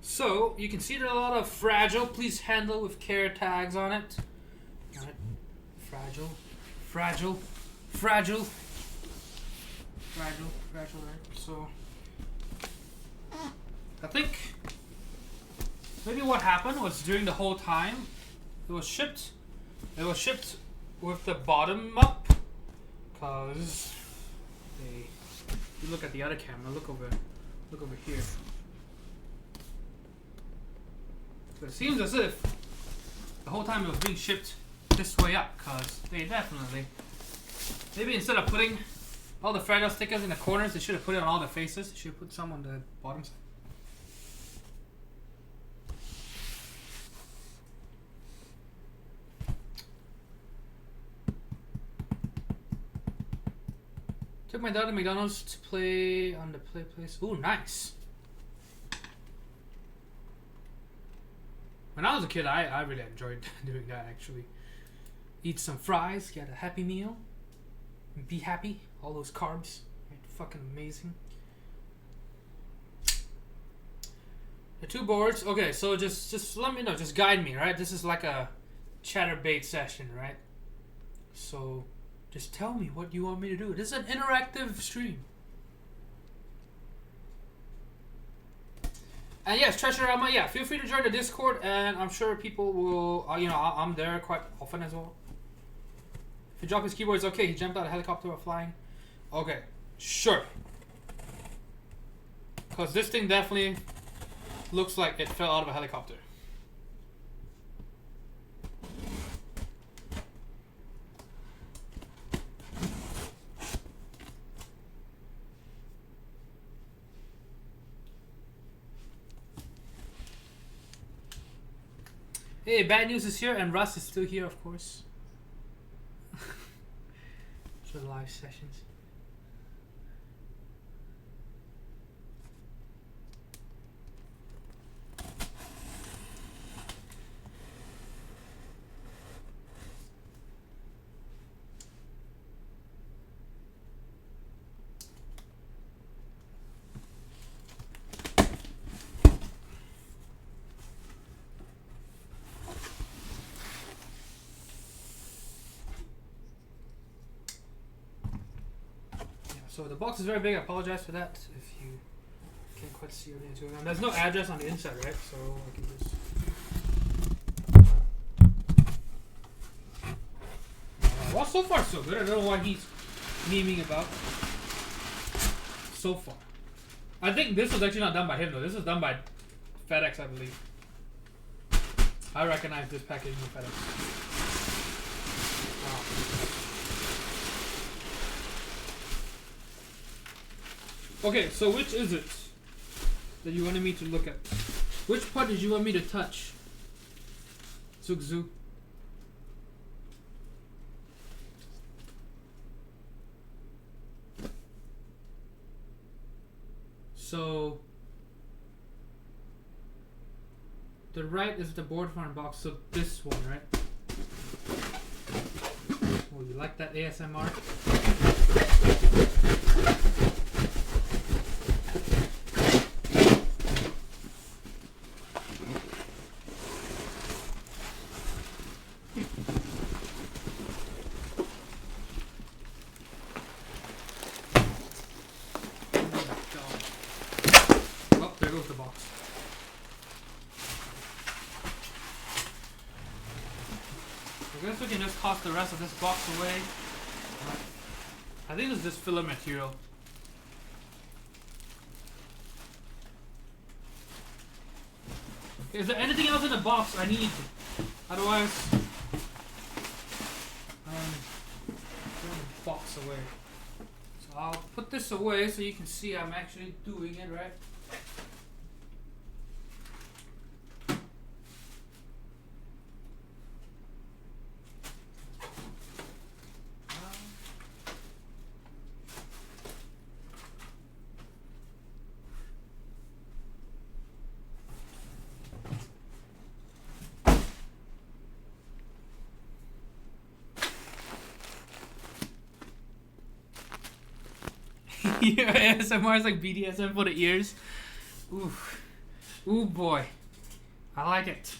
So you can see there are a lot of fragile. Please handle with care tags on it. All right. Fragile, fragile, fragile, fragile, fragile. Right. So I think maybe what happened was during the whole time it was shipped. It was shipped with the bottom up, cause they. You look at the other camera. Look over here. But it seems as if the whole time it was being shipped this way up, cause they definitely maybe instead of putting all the fragile stickers in the corners, they should have put it on all the faces. They should have put some on the bottom side. Took my daughter to McDonald's to play on the play place. Ooh, nice. When I was a kid, I really enjoyed doing that, actually. Eat some fries, get a Happy Meal, and be happy. All those carbs. Right? Fucking amazing. The two boards. Okay, so just let me know. Just guide me, right? This is like a chatterbait session, right? So just tell me what you want me to do. This is an interactive stream. And yes, Treasure Emma, yeah, feel free to join the Discord, and I'm sure people will, I'm there quite often as well. If he dropped his keyboard, it's okay. He jumped out of a helicopter while flying. Okay, sure. Because this thing definitely looks like it fell out of a helicopter. Hey, Bad News is here, and Russ is still here, of course. For live sessions. So the box is very big. I apologize for that if you can't quite see everything that's going on. There's no address on the inside, right? So I can just. Well, so far so good. I don't know what he's memeing about. So far, I think this was actually not done by him though. This was done by FedEx, I believe. I recognize this packaging from FedEx. Okay, so which is it that you wanted me to look at? Which part did you want me to touch? Zugzu. So the right is the board front box, so this one, right? Oh, you like that ASMR? Toss the rest of this box away. I think it's just filler material. Is there anything else in the box I need? Otherwise, throw the box away. So I'll put this away so you can see I'm actually doing it, right? Yeah, ASMR is like BDSM for the ears. Oof. Ooh boy. I like it.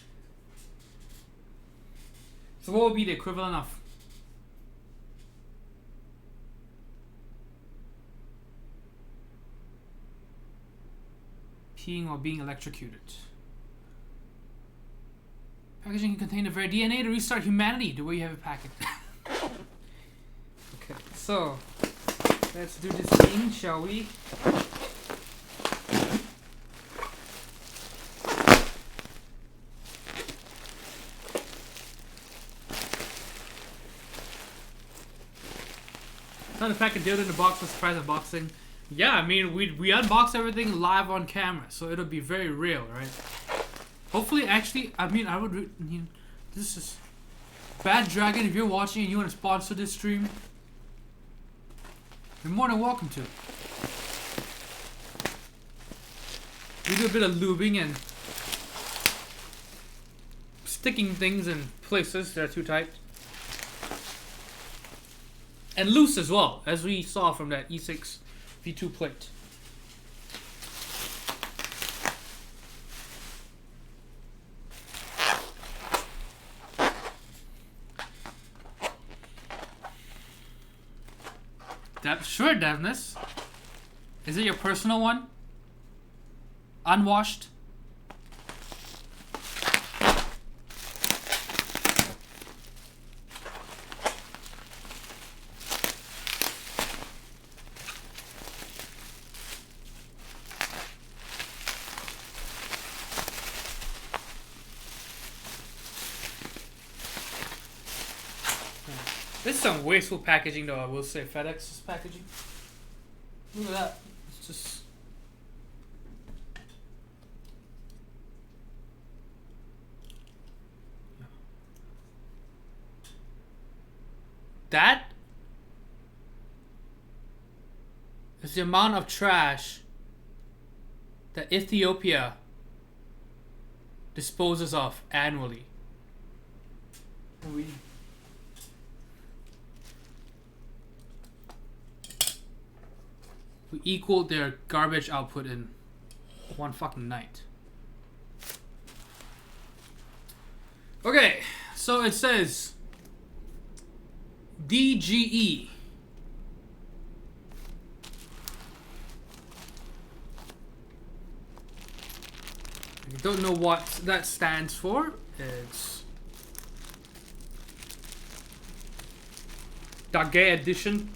So what would be the equivalent of? Peeing or being electrocuted. Packaging can contain the very DNA to restart humanity the way you have it packaged. Okay, so let's do this thing, shall we? Time to pack a dildo in the box for surprise unboxing. Yeah, I mean, we unbox everything live on camera, so it'll be very real, right? Hopefully, actually, I mean, this is Bad Dragon. If you're watching and you want to sponsor this stream, you're more than welcome to. We do a bit of lubing and sticking things in places that are too tight. And loose as well, as we saw from that E6 V2 plate. Sure, Devness. Is it your personal one? Unwashed? This is some wasteful packaging, though, I will say. FedEx's packaging. Look at that. It's just... That is the amount of trash that Ethiopia disposes of annually. We equaled their garbage output in one fucking night. Okay, so it says DGE. If you don't know what that stands for, it's Dage Edition.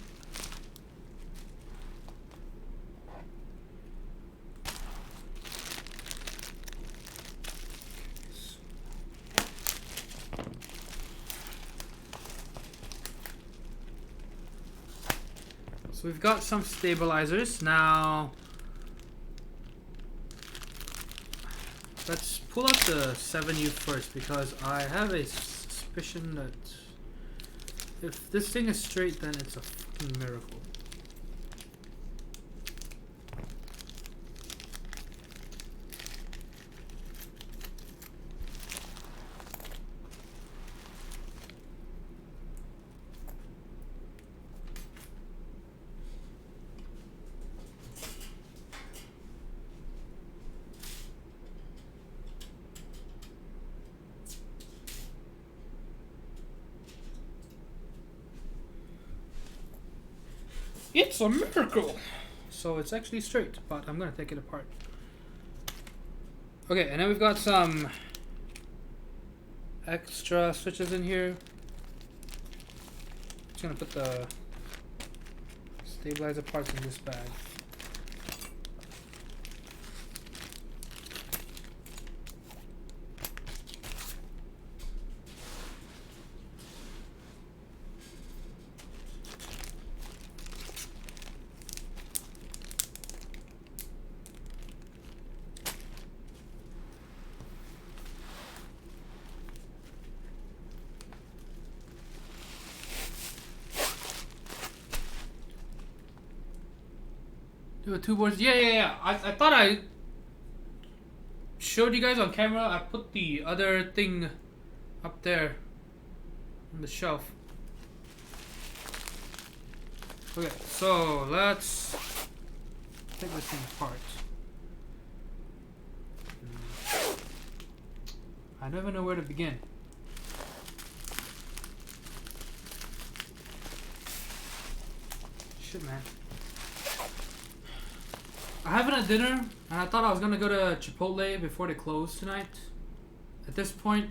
So we've got some stabilizers. Now, let's pull out the 7U first, because I have a suspicion that if this thing is straight, then it's a fucking miracle. It's a miracle! So it's actually straight, but I'm gonna take it apart. Okay, and then we've got some extra switches in here. Just gonna put the stabilizer parts in this bag. Two boards. Yeah. I thought I showed you guys on camera. I put the other thing up there on the shelf. Okay, so let's take this thing apart. I never know where to begin. Shit, man. I haven't had dinner, and I thought I was gonna go to Chipotle before they close tonight. At this point,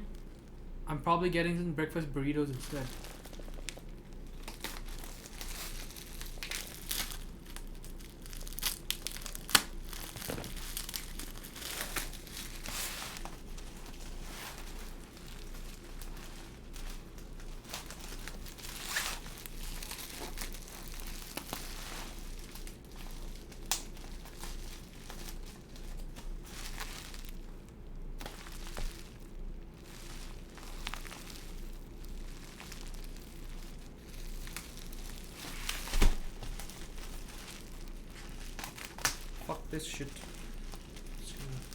I'm probably getting some breakfast burritos instead. Fuck this shit.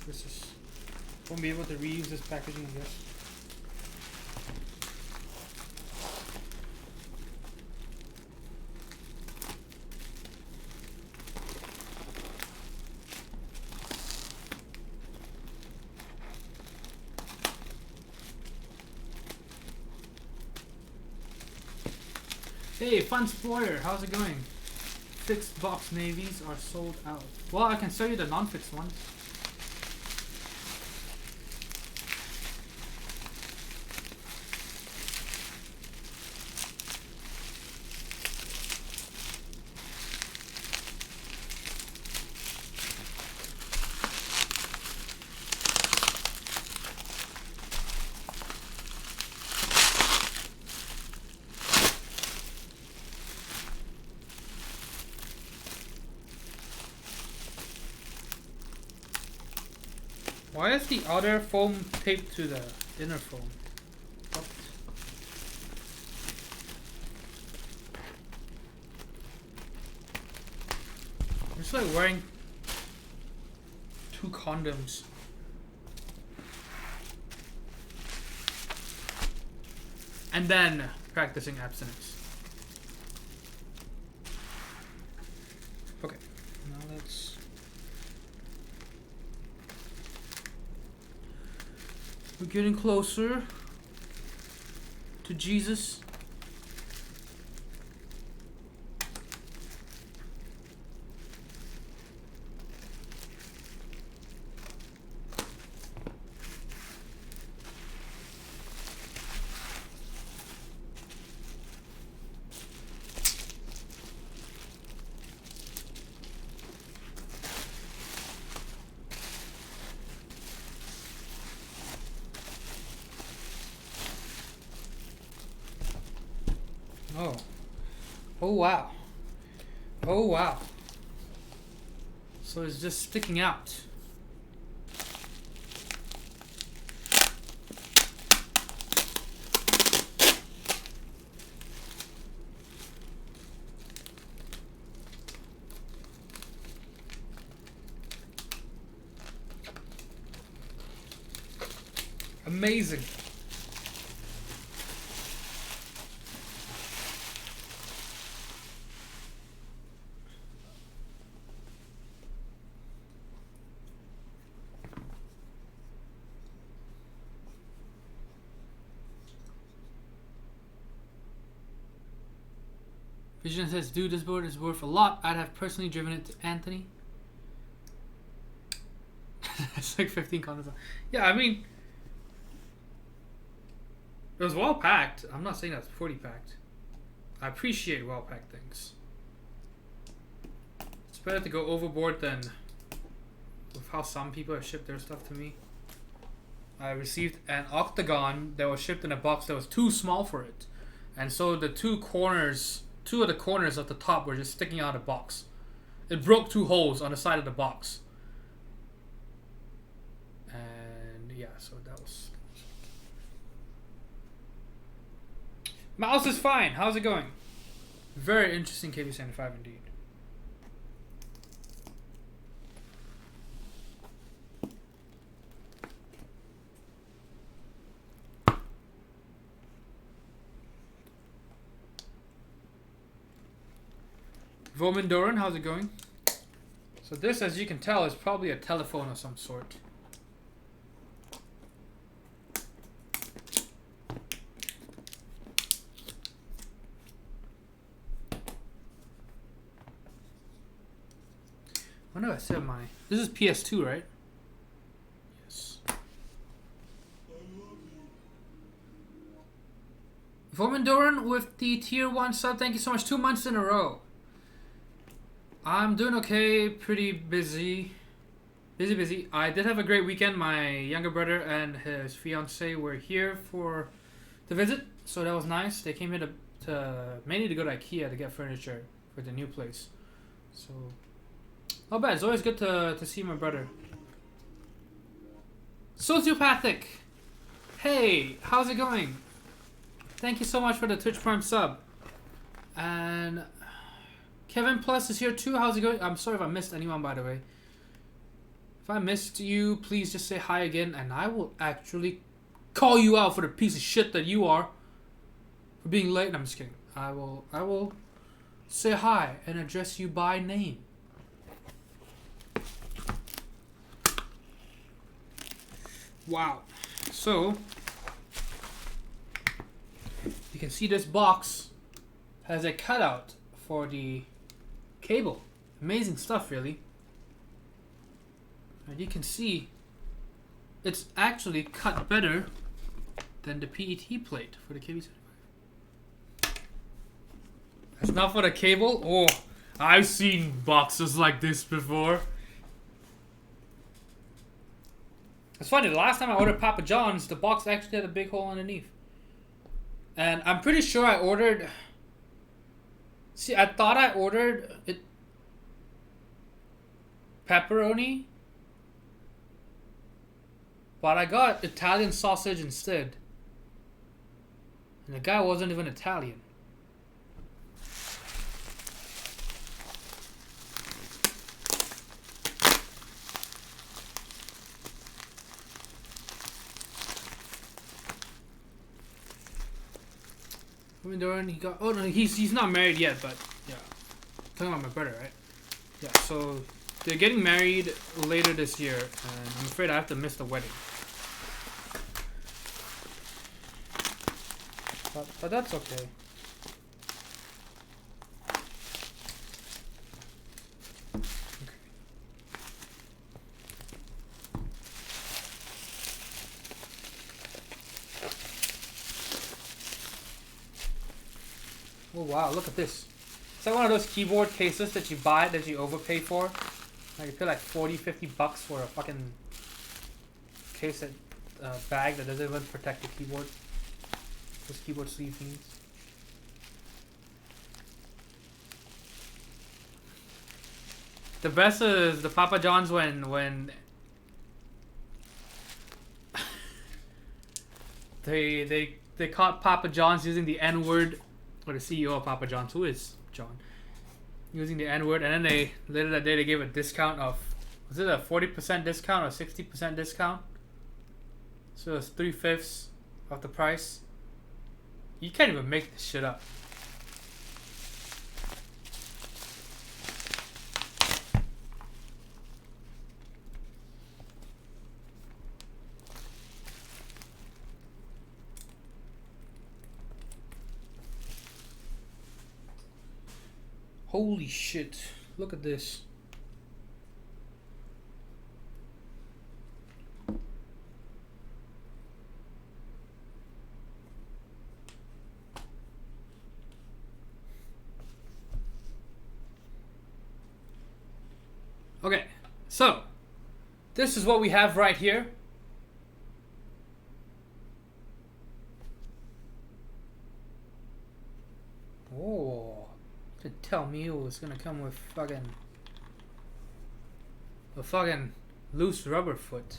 This is... Won't be able to reuse this packaging, I guess. Hey, Fun Explorer, how's it going? Fixed box navies are sold out. Well, I can show you the non-fixed ones. Why is the outer foam taped to the inner foam? What? It's like wearing two condoms. And then practicing abstinence. Okay, now let's... We're getting closer to Jesus. Oh. Oh wow. Oh wow. So it's just sticking out. Amazing. Vision says, dude, this board is worth a lot. I'd have personally driven it to Anthony. It's like 15 condos. Yeah, I mean, it was well packed. I'm not saying that's 40 packed. I appreciate well packed things. It's better to go overboard than with how some people have shipped their stuff to me. I received an octagon that was shipped in a box that was too small for it. And so the two of the corners at the top were just sticking out of the box. It broke two holes on the side of the box. And yeah, so that was... Mouse is fine. How's it going? Very interesting KB75 indeed. Vomendoran, how's it going? So this, as you can tell, is probably a telephone of some sort. When do I set my... This is PS2, right? Yes. Vomendoran with the tier 1 sub. Thank you so much. 2 months in a row. I'm doing okay. Pretty busy. Busy. I did have a great weekend. My younger brother and his fiance were here to visit. So that was nice. They came here to mainly to go to IKEA to get furniture for the new place. So... not bad. It's always good to see my brother. Sociopathic. Hey, how's it going? Thank you so much for the Twitch Prime sub. And Kevin Plus is here too. How's it going? I'm sorry if I missed anyone, by the way. If I missed you, please just say hi again, and I will actually call you out for the piece of shit that you are for being late. No, I'm just kidding. I will say hi and address you by name. Wow. So, you can see this box has a cutout for the cable. Amazing stuff, really. And you can see it's actually cut better than the PET plate for the KB75. That's not for the cable? Oh, I've seen boxes like this before. It's funny, the last time I ordered Papa John's, the box actually had a big hole underneath. And I'm pretty sure I ordered... See, I thought I ordered it pepperoni, but I got Italian sausage instead. And the guy wasn't even Italian. He got, oh no, he's not married yet, but yeah. I'm talking about my brother, right? Yeah, so they're getting married later this year, and I'm afraid I have to miss the wedding. But that's okay. Oh wow, look at this. It's like one of those keyboard cases that you buy that you overpay for. Like you pay like 40-50 bucks for a fucking case that bag that doesn't even protect the keyboard. Those keyboard sleeve things. The best is the Papa John's when they caught Papa John's using the N-word. Or the CEO of Papa John's, who is John, using the N-word, and then later that day they gave a discount of, was it a 40% discount or 60% discount? So it's 3/5 of the price. You can't even make this shit up. Holy shit, look at this. Okay, so this is what we have right here. Oh. To tell me it was gonna come with a fucking loose rubber foot.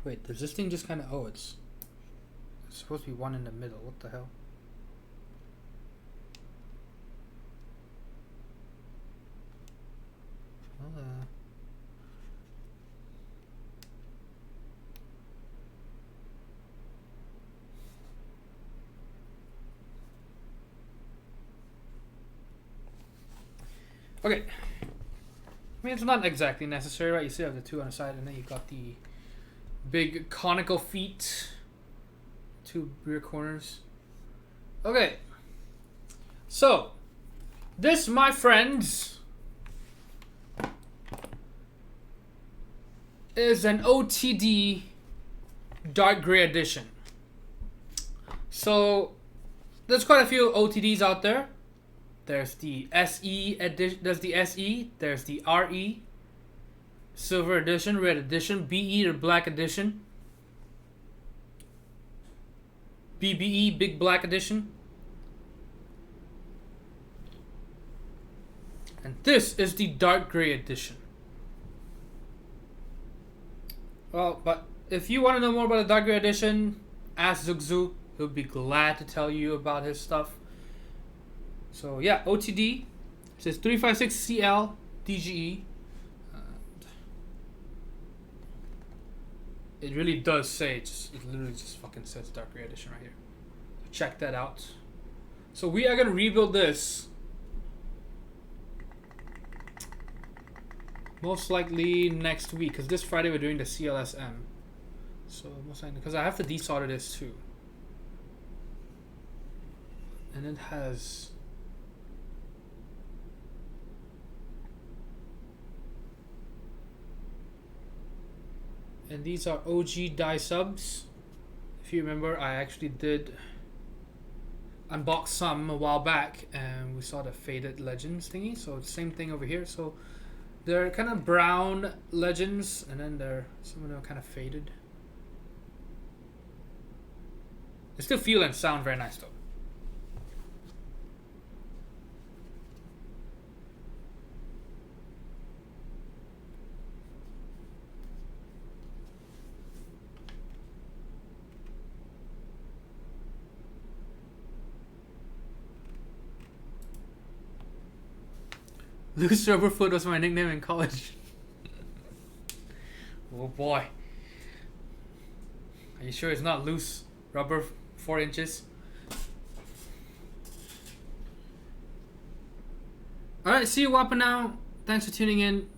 Wait, does this thing just kind of... Oh, it's supposed to be one in the middle. What the hell? Well, okay. I mean, it's not exactly necessary, right? You still have the two on the side, and then you got the big conical feet, two rear corners. Okay. So, this, my friends, is an OTD dark gray edition. So there's quite a few OTDs out there. There's the SE edition. There's the SE. There's the RE, silver edition, red edition, BE or black edition, BBE, big black edition, and this is the dark gray edition. Well, but if you want to know more about the dark gray edition, ask Zugzu. He'll be glad to tell you about his stuff. So yeah, OTD. It says 356CL DGE. It really does say, it literally just fucking says dark gray edition right here. Check that out. So we are gonna rebuild this. Most likely next week, because this Friday we're doing the CLSM. So most likely, because I have to desolder this too. And it has... And these are OG die subs. If you remember, I actually did unbox some a while back, and we saw the faded legends thingy. So same thing over here. So they're kind of brown legends, and then some of them are kind of faded. They still feel and sound very nice though. Loose rubber foot was my nickname in college. Oh boy. Are you sure it's not loose rubber 4 inches? Alright, see you Wappa now. Thanks for tuning in.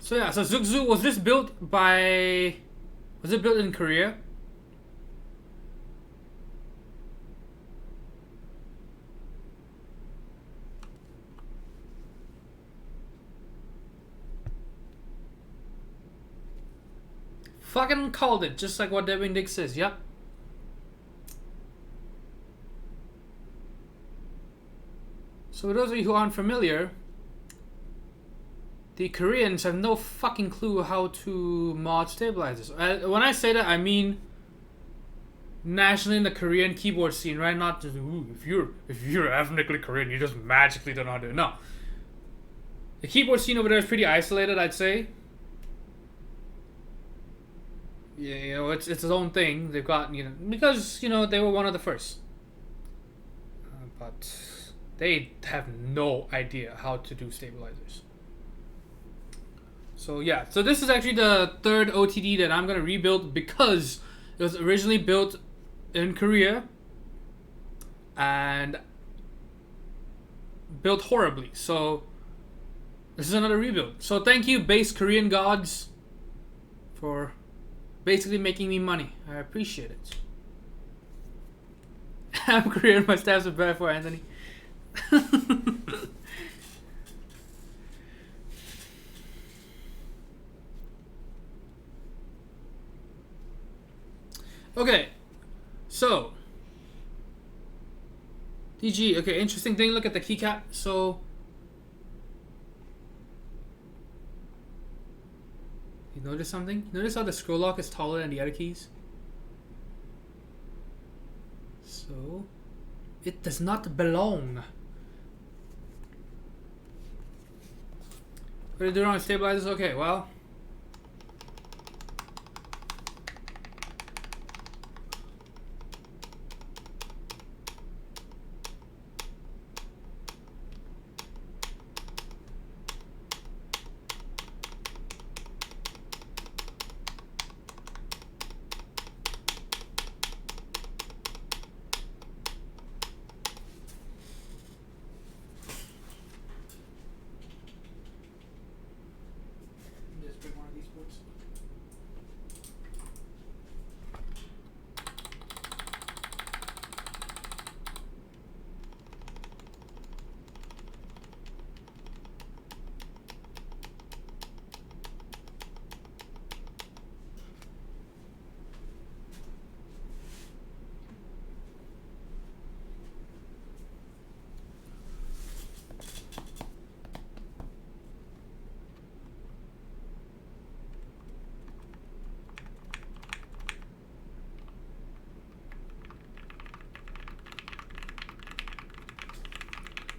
So yeah, so Zugzu, was this built by... Was it built in Korea? Fucking called it, just like what Devin Dick says, yep. So for those of you who aren't familiar, the Koreans have no fucking clue how to mod stabilizers. When I say that, I mean nationally in the Korean keyboard scene, right? Not just if you're ethnically Korean, you just magically don't know how to do it. No, the keyboard scene over there is pretty isolated, I'd say. Yeah, you know, it's its own thing. They've got, you know, because, you know, they were one of the first, but they have no idea how to do stabilizers. So yeah, so this is actually the third OTD that I'm gonna rebuild, because it was originally built in Korea and built horribly. So this is another rebuild. So thank you, base Korean gods, for basically making me money. I appreciate it. I'm Korean, my stabs are bad for Anthony. Okay, so DG. Okay, interesting thing. Look at the keycap. So you notice something? Notice how the scroll lock is taller than the other keys? So it does not belong. What do you do wrong with stabilizers? Okay, well.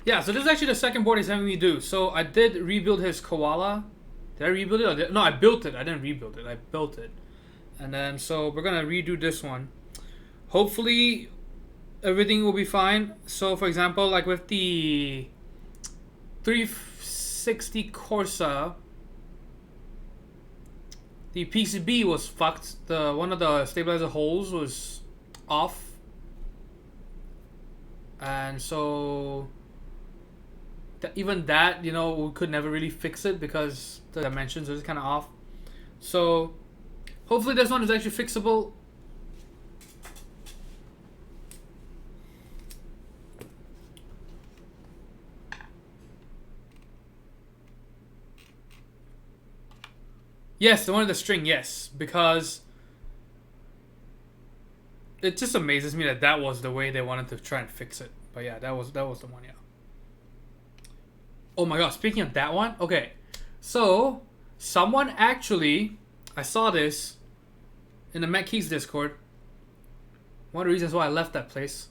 Yeah, so this is actually the second board he's having me do. So I did rebuild his koala. Did I rebuild it? No, I built it. I didn't rebuild it. I built it. And then, so we're going to redo this one. Hopefully, everything will be fine. So, for example, like with the 360 Corsa, the PCB was fucked. One of the stabilizer holes was off. And so even that, you know, we could never really fix it because the dimensions are just kind of off. So hopefully this one is actually fixable. Yes, the one with the string, yes, because it just amazes me that that was the way they wanted to try and fix it. But yeah, that was the one, yeah. Oh my god, speaking of that one, okay. So, someone actually, I saw this in the Matt Keys Discord. One of the reasons why I left that place.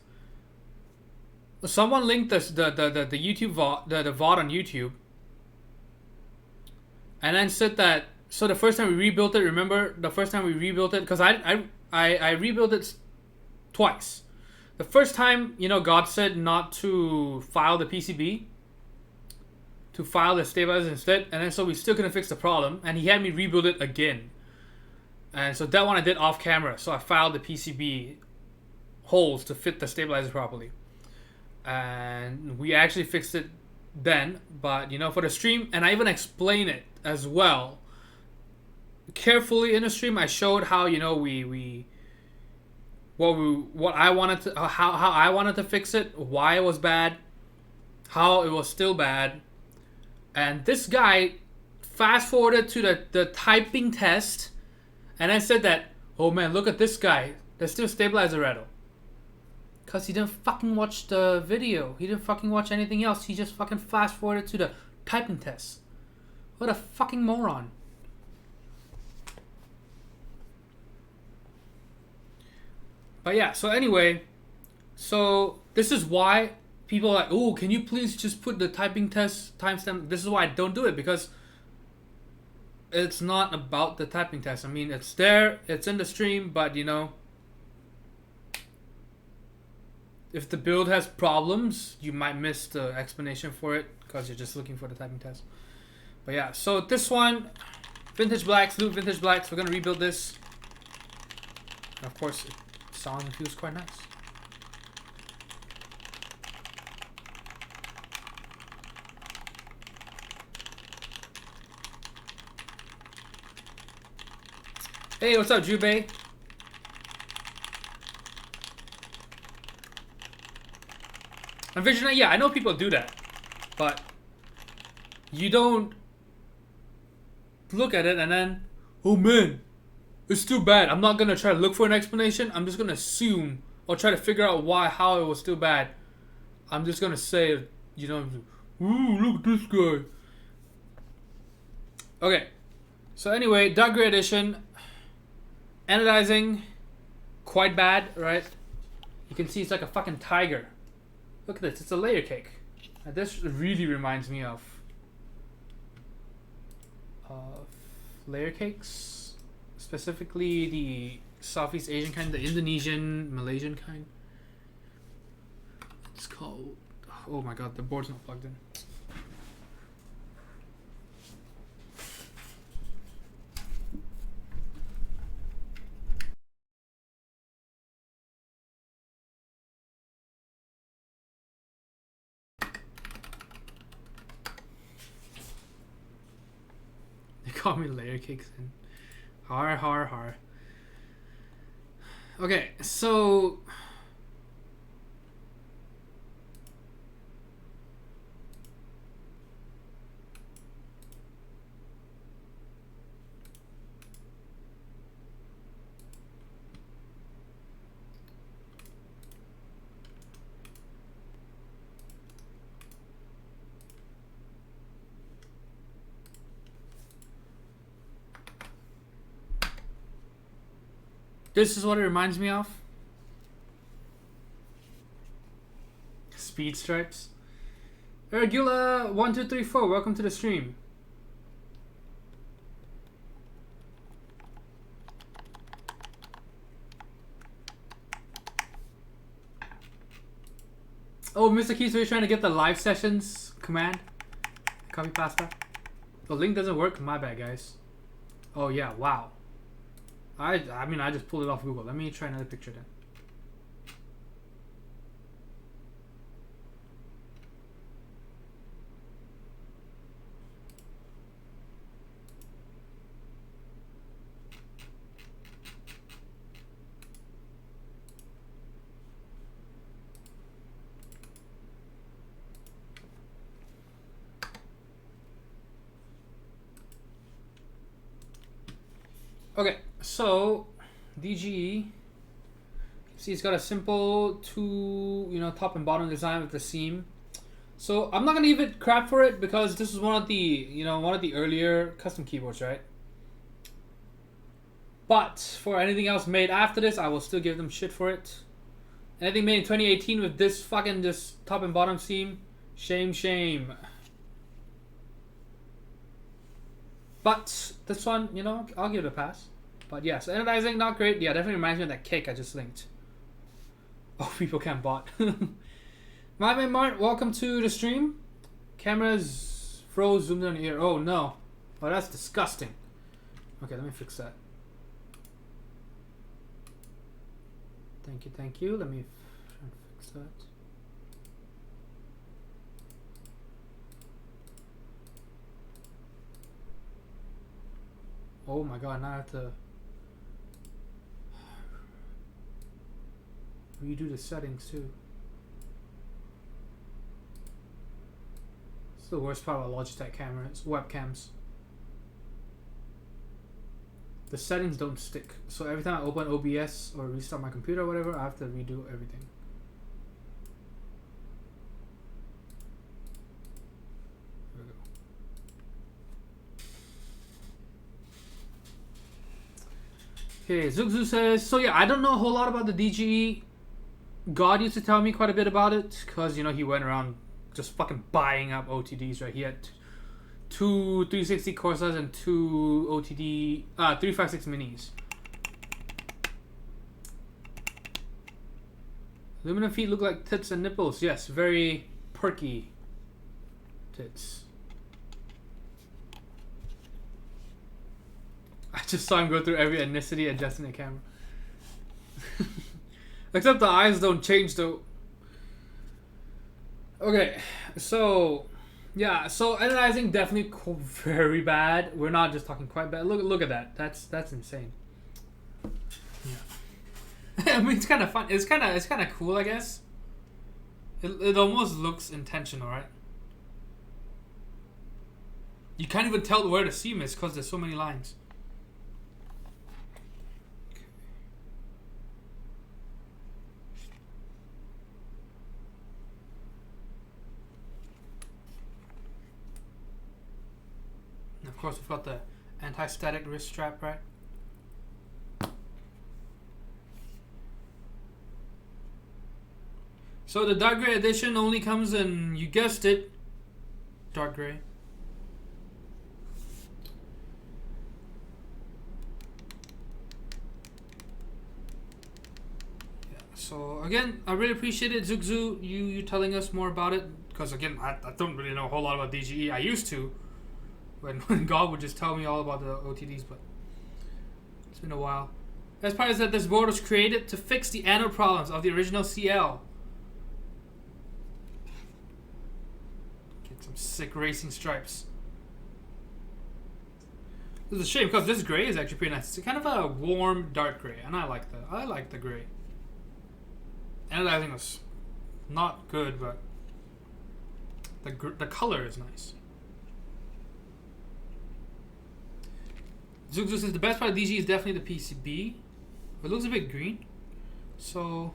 Someone linked this, the YouTube VOD, the VOD on YouTube. And then said that, so the first time we rebuilt it, remember the first time we rebuilt it? Because I rebuilt it twice. The first time, you know, God said not to file the PCB, to file the stabilizer instead, and then so we still couldn't fix the problem, and he had me rebuild it again. And so that one I did off camera, so I filed the PCB holes to fit the stabilizer properly. And we actually fixed it then, but you know, for the stream, and I even explain it as well carefully in the stream. I showed how, you know, what I wanted to, how I wanted to fix it, why it was bad, how it was still bad. And this guy fast forwarded to the typing test and then said that, oh man, look at this guy, there's still stabilizer rattle. Because he didn't fucking watch the video. He didn't fucking watch anything else. He just fucking fast forwarded to the typing test. What a fucking moron. But yeah, so anyway, so this is why people are like, oh, can you please just put the typing test timestamp? This is why I don't do it, because it's not about the typing test. I mean, it's there, it's in the stream, but you know, if the build has problems, you might miss the explanation for it because you're just looking for the typing test. But yeah, so this one, Vintage Blacks, Loot Vintage Blacks, we're gonna rebuild this. And of course, it sounds and feels quite nice. Hey, what's up, Jubei? And Vision, yeah, I know people do that, but you don't look at it and then, oh man, it's too bad. I'm not gonna try to look for an explanation. I'm just gonna assume or try to figure out how it was still bad. I'm just gonna say, you know, ooh, look at this guy. Okay, so anyway, Dark Gray Edition, anodizing, quite bad, right? You can see it's like a fucking tiger. Look at this, it's a layer cake. And this really reminds me of layer cakes, specifically the Southeast Asian kind, the Indonesian, Malaysian kind. It's called, oh my god, the board's not plugged in. Call me layer cakes and har. Okay, so this is what it reminds me of. Speed stripes. Regula1234, welcome to the stream. Oh, Mr. Keys, are you trying to get the live sessions command? Copy pasta. The link doesn't work? My bad, guys. Oh, yeah, wow. I mean, I just pulled it off Google. Let me try another picture then. Okay, so DGE. See, it's got a simple top and bottom design with the seam. So I'm not gonna give it crap for it because this is one of the earlier custom keyboards, right? But for anything else made after this, I will still give them shit for it. Anything made in 2018 with this fucking just top and bottom seam, shame. But this one, I'll give it a pass. But yeah, so anodizing, not great. Yeah, definitely reminds me of that cake I just linked. Oh, people can't bot. My man Mart, welcome to the stream. Cameras froze, zoomed in your ear. Oh no. Oh, that's disgusting. Okay, let me fix that. Thank you. Let me fix that. Oh my god, now I have to redo the settings too. It's the worst part about Logitech cameras, webcams. The settings don't stick. So every time I open OBS or restart my computer or whatever, I have to redo everything. Okay, Zugzu says, so yeah, I don't know a whole lot about the DGE. God used to tell me quite a bit about it, because, he went around just fucking buying up OTDs, right? He had two 360 Corsas and two OTD, 356 minis. Aluminum feet look like tits and nipples. Yes, very perky tits. I just saw him go through every ethnicity adjusting the camera. Except the eyes don't change though. Okay, so yeah, so anodizing definitely very bad. We're not just talking quite bad. Look at that. That's insane. Yeah. I mean, it's kind of fun. It's kind of cool, I guess. It almost looks intentional, right? You can't even tell where the seam is because there's so many lines. Of course, we've got the anti-static wrist strap, right? So the dark gray edition only comes in, you guessed it, dark gray. Yeah, so again, I really appreciate it, Zugzu, you telling us more about it, because again, I don't really know a whole lot about DGE. I used to. When God would just tell me all about the OTDs, but it's been a while. Best part is that this board was created to fix the anode problems of the original CL. Get some sick racing stripes. This is a shame because this gray is actually pretty nice. It's kind of a warm dark gray, and I like the gray. And I think it's not good, but the color is nice. Zugzu says the best part of DG is definitely the PCB. It looks a bit green, so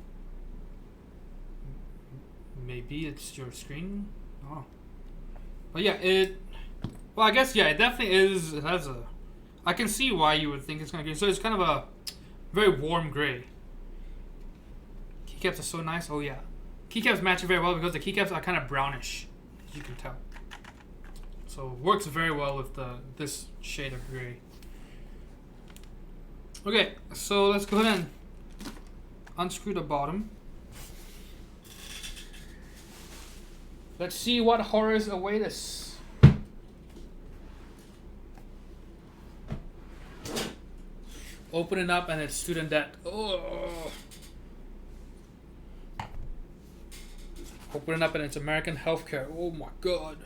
maybe it's your screen. Oh, but yeah, well, I guess yeah, it definitely is. It has a. I can see why you would think it's kind of green. So it's kind of a very warm gray. Keycaps are so nice. Oh yeah, keycaps match it very well because the keycaps are kind of brownish. as you can tell. So it works very well with this shade of gray. Okay, so let's go ahead and unscrew the bottom. Let's see what horrors await us. Open it up and it's student debt. Oh. Open it up and it's American healthcare. Oh my god.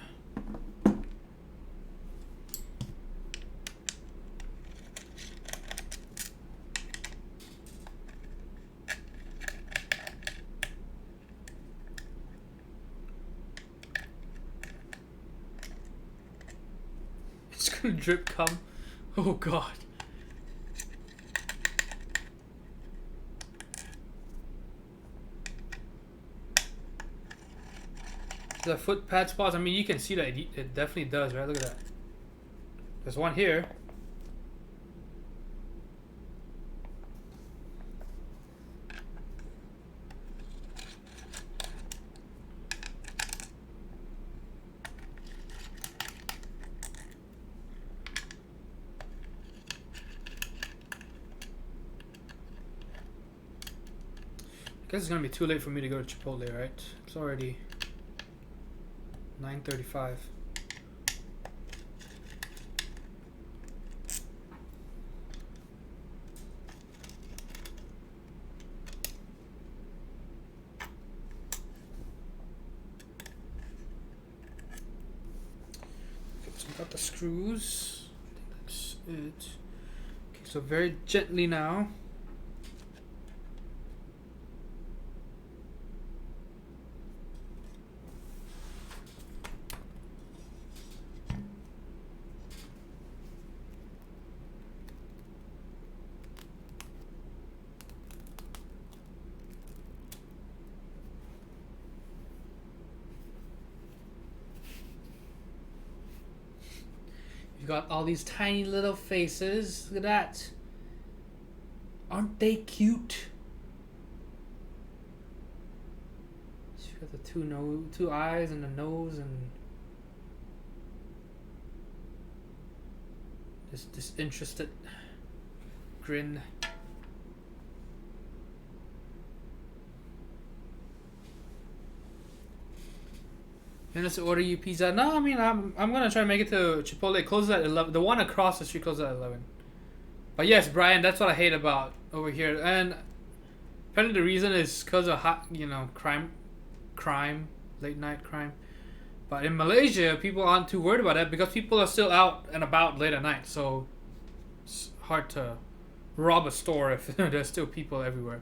It's gonna drip cum. Oh god. The foot pad spots, I mean, you can see that it definitely does, right? Look at that. There's one here. I guess it's gonna be too late for me to go to Chipotle, right? It's already 9:35. Okay, so we got the screws. I think that's it. Okay, so very gently now. You got all these tiny little faces. Look at that. Aren't they cute? You got the two eyes and the nose and this disinterested grin. And let's order you pizza. No, I mean I'm gonna try to make it to Chipotle. It closes at 11. The one across the street closes at 11. But yes, Brian, that's what I hate about over here. And apparently the reason is because of crime, late night crime. But in Malaysia, people aren't too worried about that because people are still out and about late at night. So it's hard to rob a store if there's still people everywhere.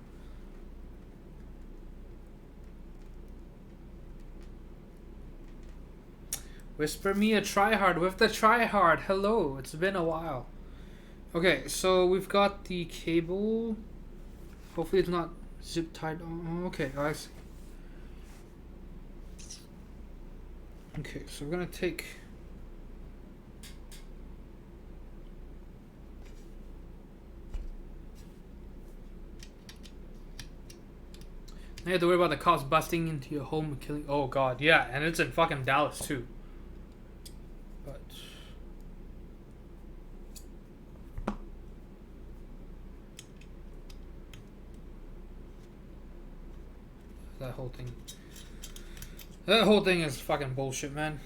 Whisper me a tryhard with the tryhard. Hello, it's been a while. Okay, so we've got the cable. Hopefully it's not zip tied. Oh, okay, I see. Okay, so we're gonna take. Now you have to worry about the cops busting into your home and killing. Oh god, yeah, and it's in fucking Dallas too. But that whole thing is fucking bullshit, man.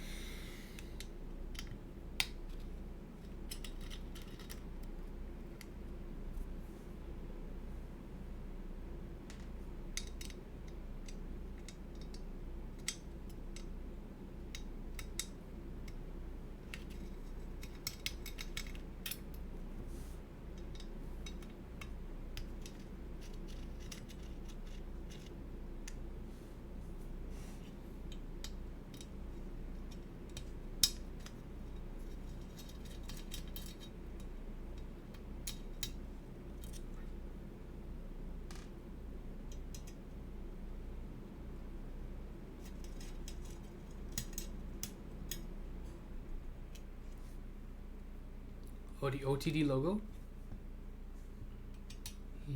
Oh, the OTD logo?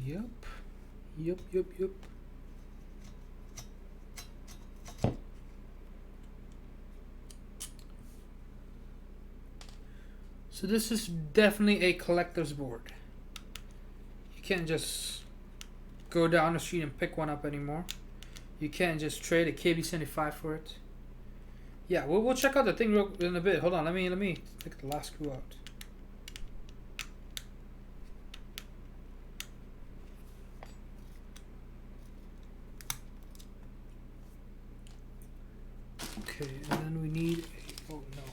Yep. So this is definitely a collector's board. You can't just go down the street and pick one up anymore. You can't just trade a KB75 for it. Yeah, we'll check out the thing real in a bit. Hold on, let me take the last screw out. Okay, and then we need a, oh no.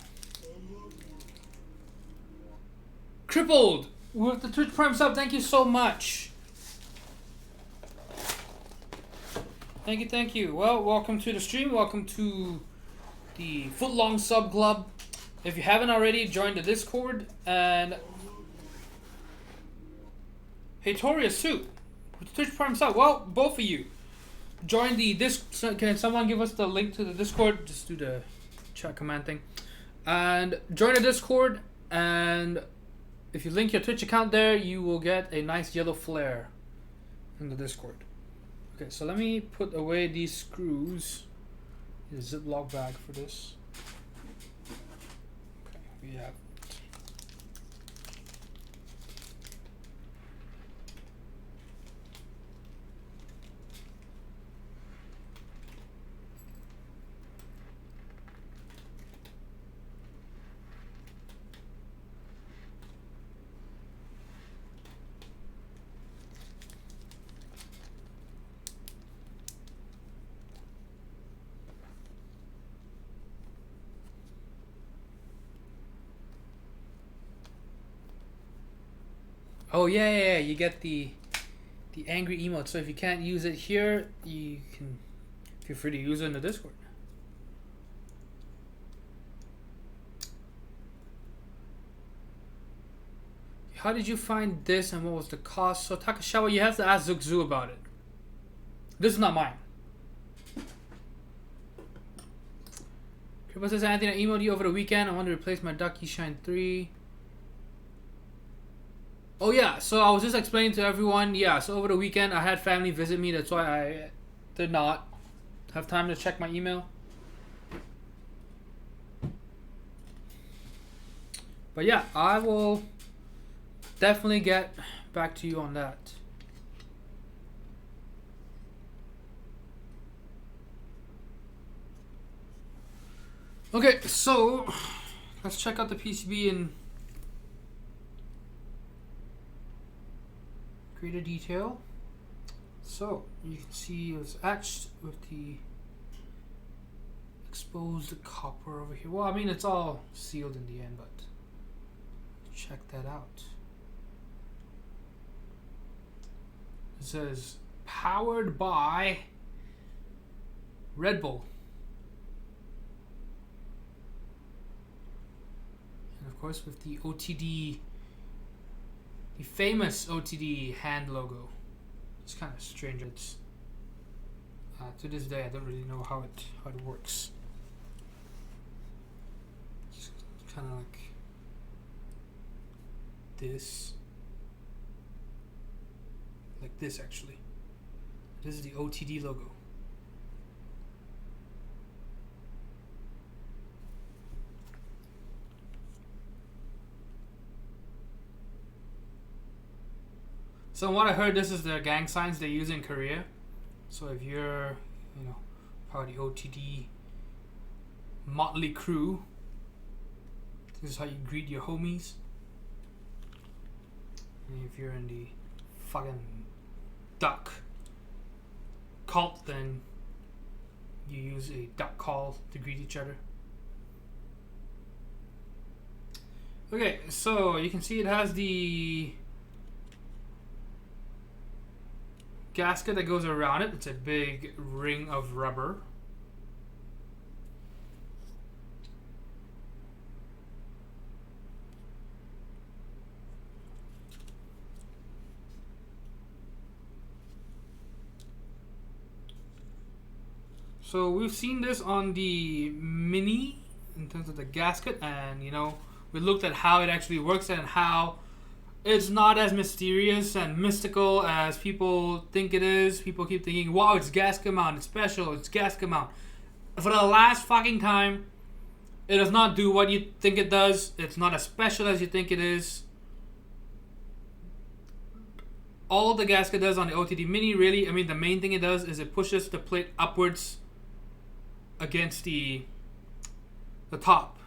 Crippled with the Twitch Prime sub, thank you so much. Thank you. Well, welcome to the stream. Welcome to the Footlong Sub Club. If you haven't already, join the Discord. And hey, Toria Suit with the Twitch Prime sub. Well, both of you join the Discord. Can someone give us the link to the Discord? Just do the chat command thing. And join the Discord. And if you link your Twitch account there, you will get a nice yellow flare in the Discord. Okay, so let me put away these screws in a Ziploc bag for this. Okay, we have. Oh yeah, you get the angry emote. So if you can't use it here, you can feel free to use it in the Discord. How did you find this and what was the cost? So Takashawa, you have to ask Zugzu about it. This is not mine. Kripa says, Anthony, I emailed you over the weekend. I want to replace my Ducky Shine 3. Oh yeah, so I was just explaining to everyone, yeah, so over the weekend I had family visit me, that's why I did not have time to check my email. But yeah, I will definitely get back to you on that. Okay, so let's check out the PCB and greater detail. So you can see it was etched with the exposed copper over here. Well, I mean, it's all sealed in the end, but check that out. It says powered by Red Bull. And of course with the OTD, the famous OTD hand logo. It's kind of strange. It's to this day I don't really know how it works. It's kind of like this actually. This is the OTD logo. So what I heard, this is the gang signs they use in Korea. So if you're, part of the OTD motley crew, this is how you greet your homies. And if you're in the fucking duck cult, then you use a duck call to greet each other. Okay, so you can see it has the gasket that goes around it. It's a big ring of rubber. So we've seen this on the Mini in terms of the gasket, and we looked at how it actually works and how it's not as mysterious and mystical as people think it is. People keep thinking, wow, it's gasket mount, it's special, it's gasket mount. For the last fucking time, It does not do what you think it does. It's not as special as you think it is. All the gasket does on the OTD Mini, really, I mean, the main thing it does is it pushes the plate upwards against the top,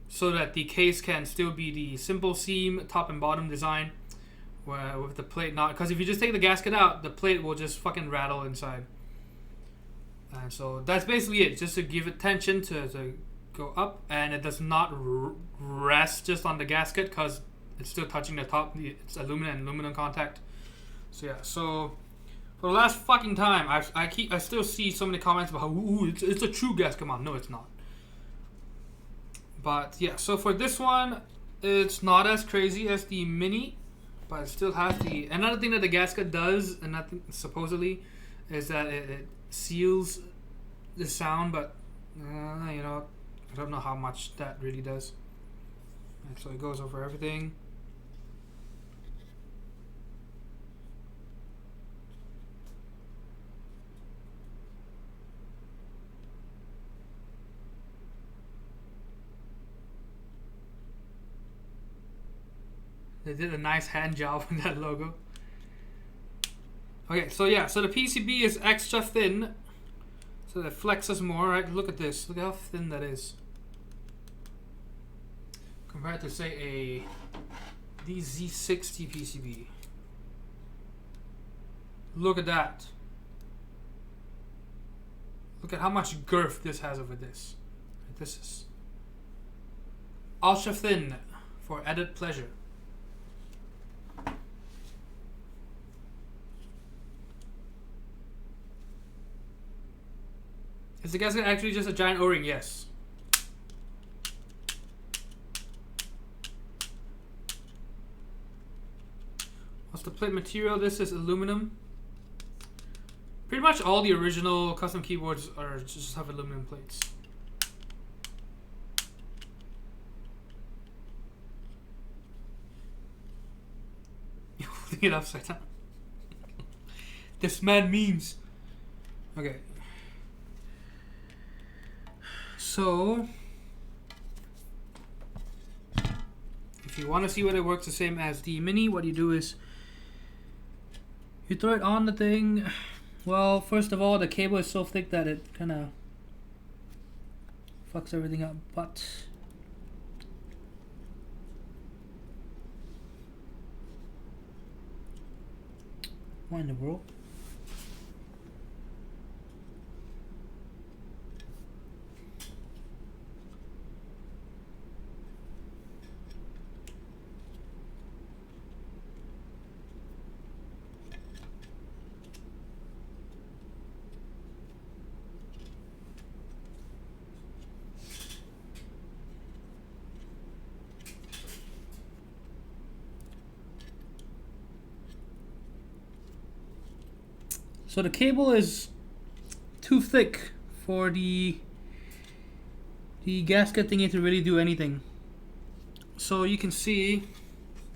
so that the case can still be the simple seam top and bottom design, where with the plate not, because if you just take the gasket out, the plate will just fucking rattle inside. And so that's basically it, just to give it tension to go up, and it does not rest just on the gasket because it's still touching the top. It's aluminum and aluminum contact. So yeah, so for the last fucking time, I still see so many comments about how it's a true gasket. Come on, no, it's not. But yeah, so for this one, it's not as crazy as the Mini, but it still has the. Another thing that the gasket does, and that supposedly, is that it seals the sound, but you know, I don't know how much that really does. And so it goes over everything. They did a nice hand job with that logo. Okay, so yeah, so the PCB is extra thin, so that flexes more, right? Look at this. Look how thin that is. Compared to, say, a DZ60 PCB. Look at that. Look at how much girth this has over this. This is ultra thin for added pleasure. Is the gasket actually just a giant O-ring? Yes. What's the plate material? This is aluminum. Pretty much all the original custom keyboards are just have aluminum plates. You're holding it upside down. This man memes. Okay. So, if you want to see whether it works the same as the Mini, what you do is you throw it on the thing. Well, first of all, the cable is so thick that it kind of fucks everything up, but what in the world? So the cable is too thick for the gasket thingy to really do anything. So you can see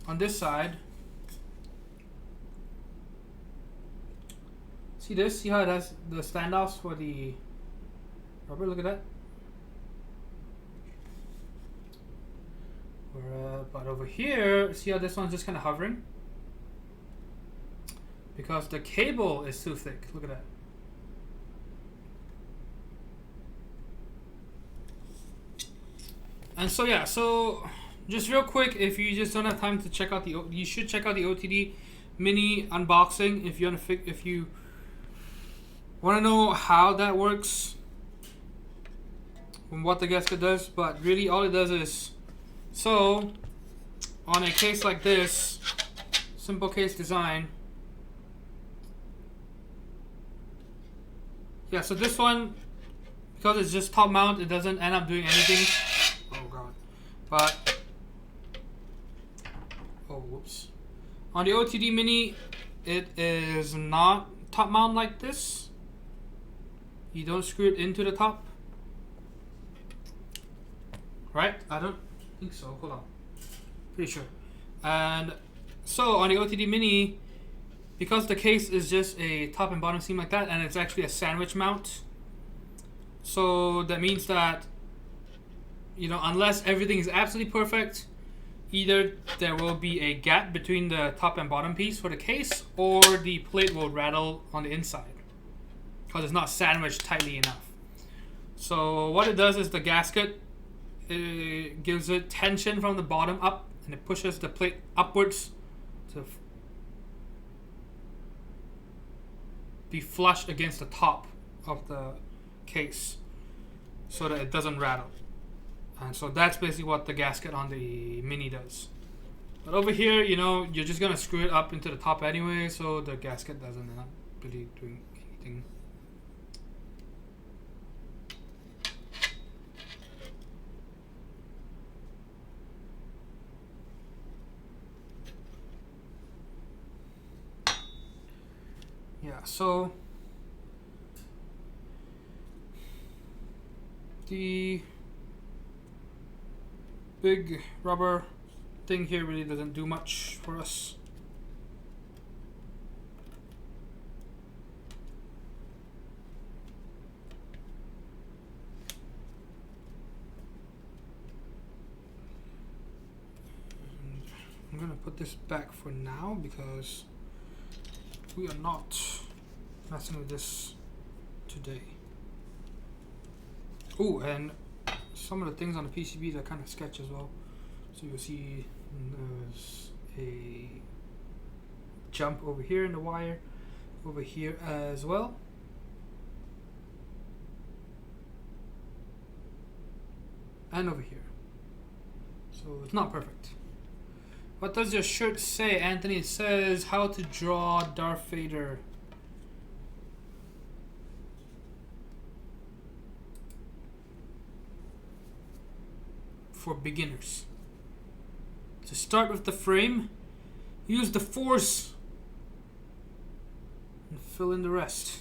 on this side, see this? See how it has the standoffs for the rubber? Look at that. But over here, see how this one's just kind of hovering? Because the cable is too thick. Look at that. And so yeah, so just real quick, if you just don't have time to check out you should check out the OTD Mini unboxing if you want to know how that works and what the gasket does. But really, all it does is, so on a case like this, simple case design. Yeah, so this one, because it's just top mount, it doesn't end up doing anything. Oh god. But, oh whoops. On the OTD Mini, it is not top mount like this. You don't screw it into the top. Right? I don't think so. Hold on. Pretty sure. And so on the OTD Mini, because the case is just a top and bottom seam like that, and it's actually a sandwich mount, So that means that, you know, unless everything is absolutely perfect, either there will be a gap between the top and bottom piece for the case, or the plate will rattle on the inside because it's not sandwiched tightly enough. So what it does is the gasket, it gives it tension from the bottom up, and it pushes the plate upwards to be flush against the top of the case so that it doesn't rattle. And so that's basically what the gasket on the Mini does. But over here, you know, you're just gonna screw it up into the top anyway, so the gasket doesn't end up really doing anything. Yeah, so the big rubber thing here really doesn't do much for us. And I'm gonna put this back for now because we are not messing with this today. Oh, and some of the things on the PCBs are kind of sketch as well. So you'll see there's a jump over here in the wire, over here as well. And over here. So it's not perfect. What does your shirt say, Anthony? It says how to draw Darth Vader. For beginners. To start with the frame, use the force and fill in the rest.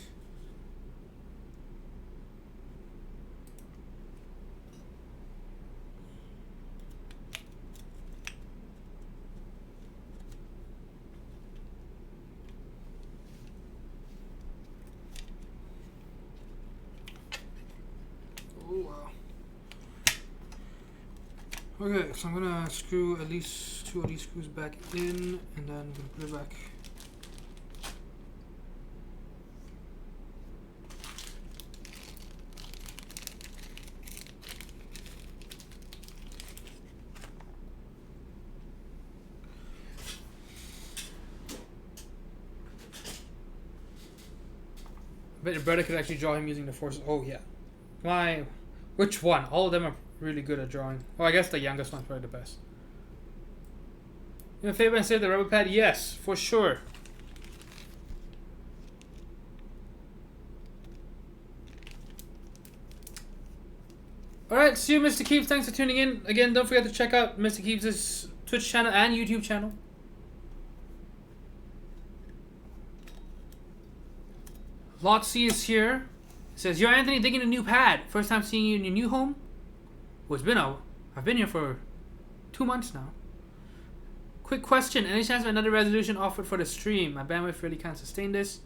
Okay, so I'm gonna screw at least 2 of these screws back in, and then I'm gonna put it back. I bet your brother could actually draw him using the forces. Oh yeah. Which one? All of them are really good at drawing. Well, I guess the youngest one's probably the best. You know, Fabian said the rubber pad? Yes, for sure. Alright, see you, Mr. Keeps. Thanks for tuning in. Again, don't forget to check out Mr. Keeps' Twitch channel and YouTube channel. Lotsy is here. It says, "Yo, Anthony, digging a new pad. First time seeing you in your new home? Well, I've been here for 2 months now. Quick question. Any chance of another resolution offered for the stream? My bandwidth really can't sustain this."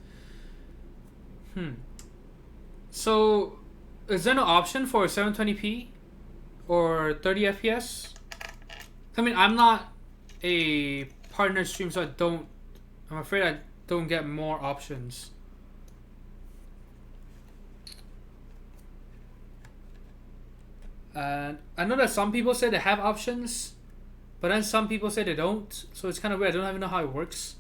So, is there no option for 720p or 30 FPS? I mean, I'm not a partner stream, so I'm afraid I don't get more options. And I know that some people say they have options, but then some people say they don't. So it's kind of weird. I don't even know how it works.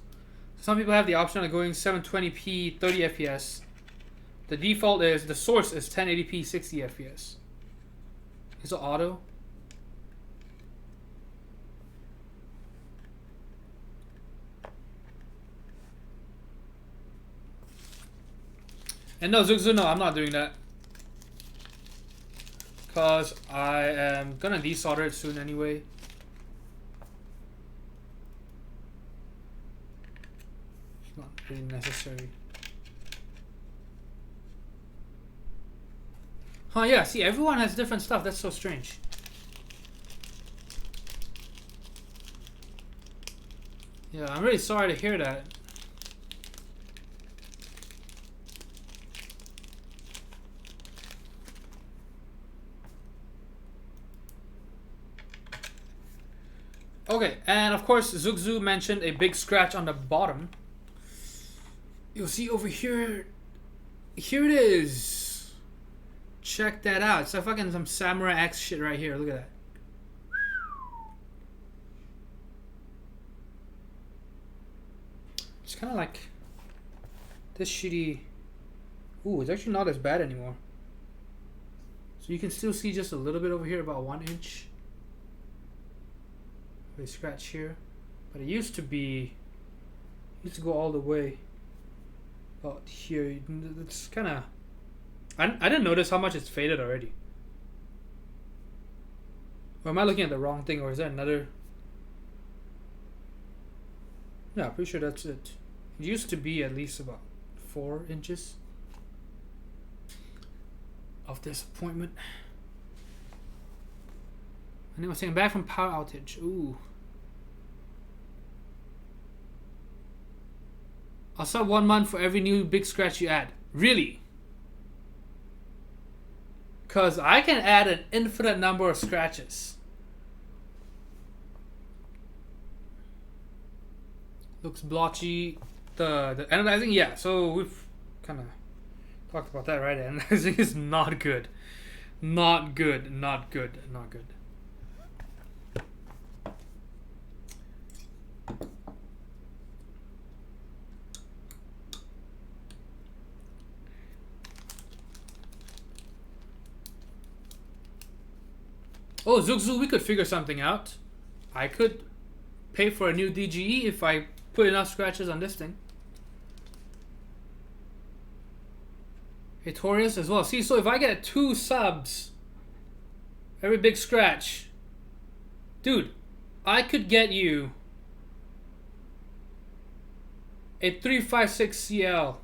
Some people have the option of going 720p 30 FPS. The default is, the source is 1080p 60 FPS. Is it auto? And no, Zuxu, no, I'm not doing that. Because I am gonna desolder it soon anyway. It's not really necessary. Huh, yeah, see, everyone has different stuff. That's so strange. Yeah, I'm really sorry to hear that. Okay, and of course, Zugzu mentioned a big scratch on the bottom. You'll see over here. Here it is. Check that out. It's like fucking some Samurai X shit right here. Look at that. It's kind of like this shitty. Ooh, it's actually not as bad anymore. So you can still see just a little bit over here, about 1 inch. A scratch here, but it used to go all the way about here. It's kind of. I didn't notice how much it's faded already. Or am I looking at the wrong thing, or is there another? Yeah, pretty sure that's it. It used to be at least about 4 inches of disappointment. And then we're saying back from power outage. Ooh. I'll sub 1 month for every new big scratch you add. Really? Because I can add an infinite number of scratches. Looks blotchy. The analyzing, yeah. So we've kind of talked about that, right? Analyzing is not good. Not good. Not good. Not good. Oh, Zugzu, we could figure something out. I could pay for a new DGE if I put enough scratches on this thing. Hatorius as well. See, so if I get 2 subs, every big scratch, dude, I could get you a 356 CL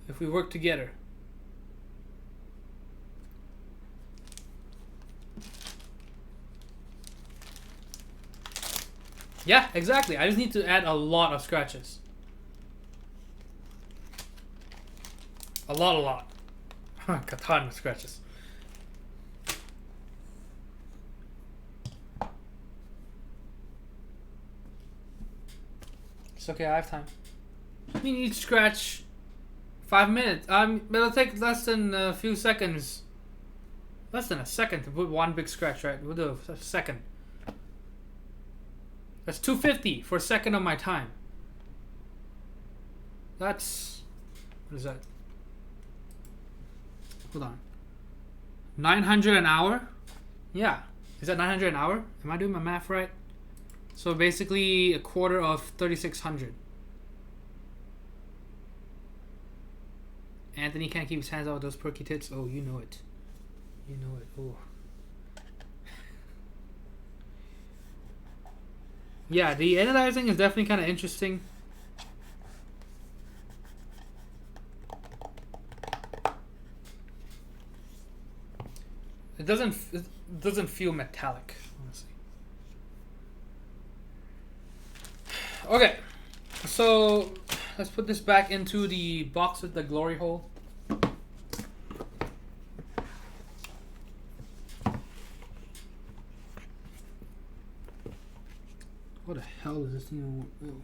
if we work together. Yeah, exactly. I just need to add a lot of scratches. A lot. A ton of scratches. It's okay, I have time. I mean, each scratch 5 minutes. It'll take less than a few seconds. Less than a second to put 1 big scratch, right? We'll do a second. That's 250 for a second of my time. That's... What is that? Hold on. 900 an hour? Yeah. Is that 900 an hour? Am I doing my math right? So basically a quarter of 3,600. Anthony can't keep his hands out of those perky tits. Oh, you know it. You know it. Oh. Yeah, the analyzing is definitely kind of interesting. It doesn't feel metallic, honestly. Okay, so let's put this back into the box with the glory hole. What the hell is this thing? Oh.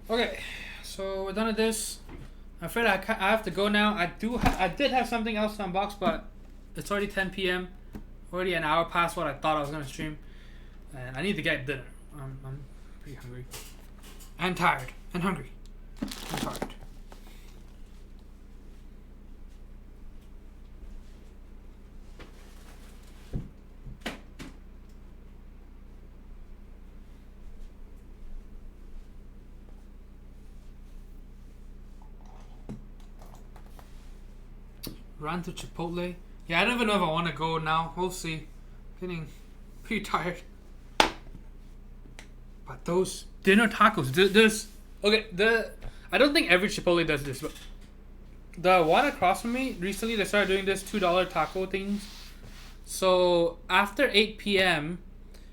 Okay, so we're done with this. I'm afraid I have to go now. I did have something else to unbox, but it's already 10 p.m. Already an hour past what I thought I was gonna stream, and I need to get dinner. I'm pretty hungry, and tired, and hungry, and tired. Run to Chipotle. Yeah, I don't even know if I want to go now. We'll see. Getting pretty tired. But those dinner tacos, this okay. I don't think every Chipotle does this, but the one across from me recently they started doing this $2 taco things. So after 8 p.m.,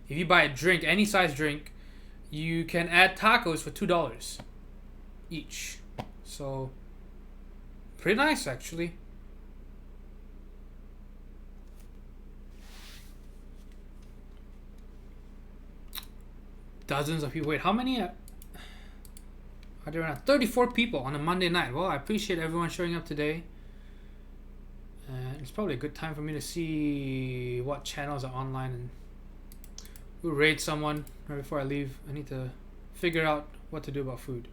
if you buy a drink, any size drink, you can add tacos for $2 each. So pretty nice actually. Dozens of people. Wait, how many are there now? 34 people on a Monday night. Well, I appreciate everyone showing up today. And it's probably a good time for me to see what channels are online and we'll raid someone right before I leave. I need to figure out what to do about food.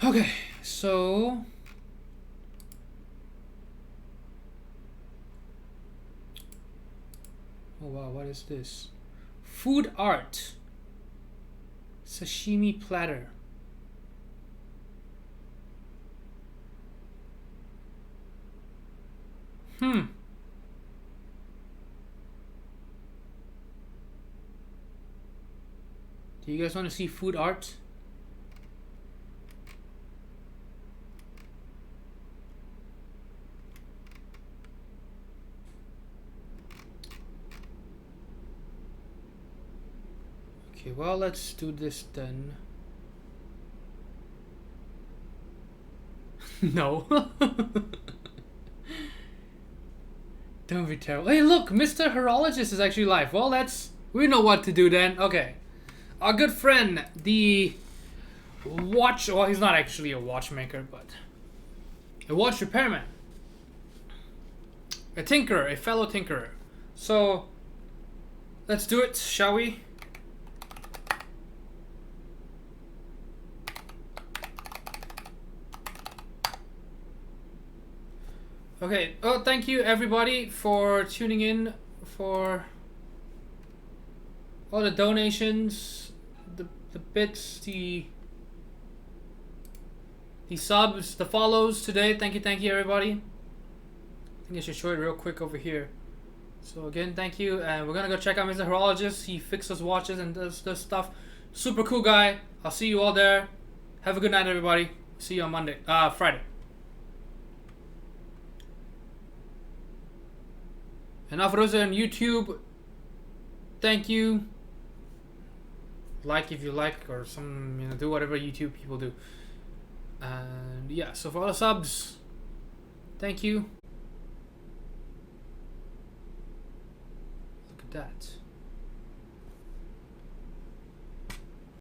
Okay, so oh wow, what is this? Food art. Sashimi platter. Do you guys want to see food art? Okay, well, let's do this then. No. Don't be terrible. Hey, look, Mr. Horologist is actually live. Well, we know what to do then. Okay. Our good friend, the well, he's not actually a watchmaker, but a watch repairman. A tinkerer, a fellow tinkerer. So, let's do it, shall we? Okay, oh, thank you everybody for tuning in, for all the donations, the bits, the subs, the follows today. Thank you everybody. I think I should show it real quick over here. So again, thank you, and we're gonna go check out Mr. Horologist. He fixes watches and does stuff. Super cool guy. I'll see you all there. Have a good night, everybody. See you on Friday. And now for those that are on YouTube, thank you. Like if you like, or do whatever YouTube people do. And yeah, so for all the subs, thank you. Look at that.